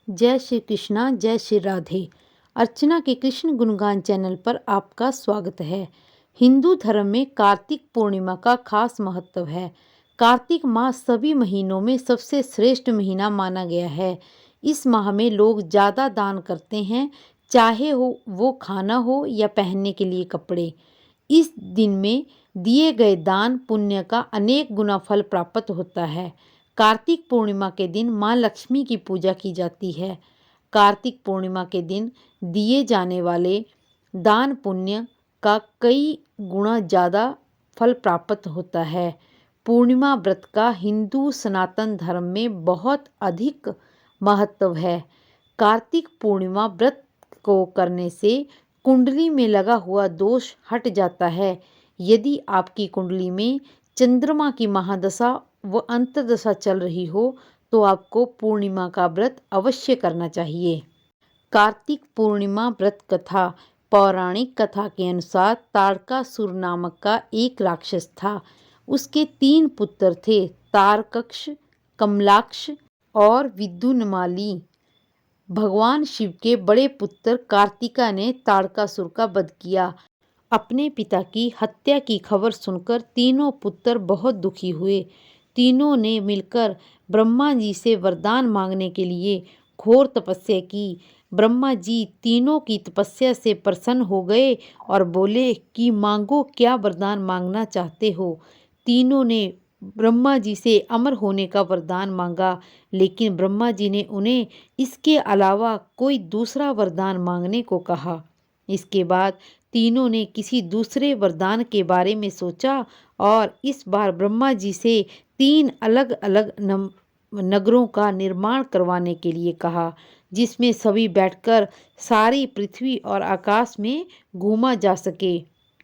जय श्री कृष्णा, जय श्री राधे। अर्चना के कृष्ण गुणगान चैनल पर आपका स्वागत है। हिंदू धर्म में कार्तिक पूर्णिमा का खास महत्व है। कार्तिक माह सभी महीनों में सबसे श्रेष्ठ महीना माना गया है। इस माह में लोग ज़्यादा दान करते हैं, चाहे हो वो खाना हो या पहनने के लिए कपड़े। इस दिन में दिए गए दान पुण्य का अनेक गुना फल प्राप्त होता है। कार्तिक पूर्णिमा के दिन माँ लक्ष्मी की पूजा की जाती है। कार्तिक पूर्णिमा के दिन दिए जाने वाले दान पुण्य का कई गुना ज़्यादा फल प्राप्त होता है। पूर्णिमा व्रत का हिंदू सनातन धर्म में बहुत अधिक महत्व है। कार्तिक पूर्णिमा व्रत को करने से कुंडली में लगा हुआ दोष हट जाता है। यदि आपकी कुंडली में चंद्रमा की महादशा व अंतर्दशा चल रही हो तो आपको पूर्णिमा का व्रत अवश्य करना चाहिए। कार्तिक पूर्णिमा व्रत कथा। पौराणिक कथा के अनुसार तारकासुर नामक का एक राक्षस था। उसके 3 पुत्र थे, तारकक्ष, कमलाक्ष और विद्युन्माली। भगवान शिव के बड़े पुत्र कार्तिका ने तारकासुर का वध किया। अपने पिता की हत्या की खबर सुनकर तीनों पुत्र बहुत दुखी हुए। तीनों ने मिलकर ब्रह्मा जी से वरदान मांगने के लिए घोर तपस्या की। ब्रह्मा जी तीनों की तपस्या से प्रसन्न हो गए और बोले कि मांगो, क्या वरदान मांगना चाहते हो। तीनों ने ब्रह्मा जी से अमर होने का वरदान मांगा, लेकिन ब्रह्मा जी ने उन्हें इसके अलावा कोई दूसरा वरदान मांगने को कहा। इसके बाद तीनों ने किसी दूसरे वरदान के बारे में सोचा और इस बार ब्रह्मा जी से 3 अलग अलग नगरों का निर्माण करवाने के लिए कहा, जिसमें सभी बैठकर सारी पृथ्वी और आकाश में घूमा जा सके।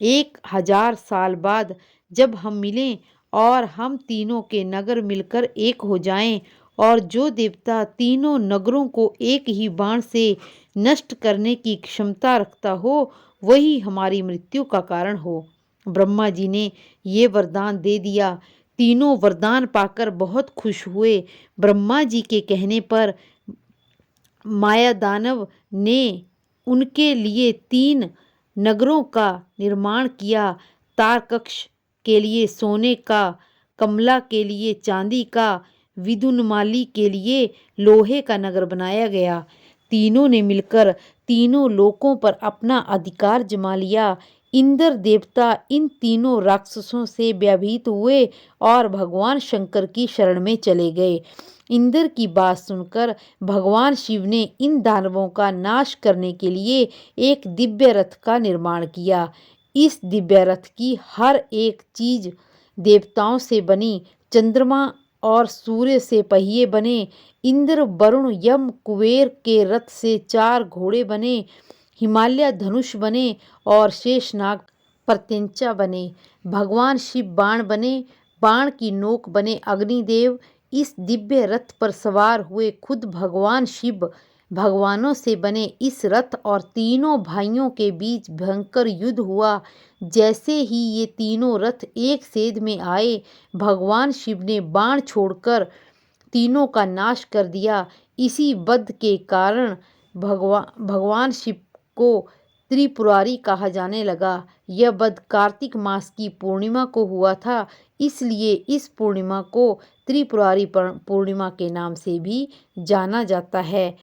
1000 साल बाद जब हम मिलें और हम तीनों के नगर मिलकर एक हो जाएं और जो देवता तीनों नगरों को एक ही बाण से नष्ट करने की क्षमता रखता हो, वही हमारी मृत्यु का कारण हो। ब्रह्मा जी ने ये वरदान दे दिया। तीनों वरदान पाकर बहुत खुश हुए। ब्रह्मा जी के कहने पर माया दानव ने उनके लिए 3 नगरों का निर्माण किया। तारकक्ष के लिए सोने का, कमला के लिए चांदी का, विदुन्माली के लिए लोहे का नगर बनाया गया। तीनों ने मिलकर तीनों लोकों पर अपना अधिकार जमा लिया। इंद्र देवता इन तीनों राक्षसों से भयभीत हुए और भगवान शंकर की शरण में चले गए। इंद्र की बात सुनकर भगवान शिव ने इन दानवों का नाश करने के लिए एक दिव्य रथ का निर्माण किया। इस दिव्य रथ की हर एक चीज देवताओं से बनी। चंद्रमा और सूर्य से पहिए बने। इंद्र, वरुण, यम, कुबेर के रथ से 4 घोड़े बने। हिमालय धनुष बने और शेषनाग प्रत्यंचा बने। भगवान शिव बाण बने। बाण की नोक बने अग्निदेव। इस दिव्य रथ पर सवार हुए खुद भगवान शिव। भगवानों से बने इस रथ और तीनों भाइयों के बीच भयंकर युद्ध हुआ। जैसे ही ये तीनों रथ एक सेध में आए, भगवान शिव ने बाण छोड़कर तीनों का नाश कर दिया। इसी वध के कारण भगवान शिव को त्रिपुरारी कहा जाने लगा। यह वध कार्तिक मास की पूर्णिमा को हुआ था, इसलिए इस पूर्णिमा को त्रिपुरारी पूर्णिमा के नाम से भी जाना जाता है।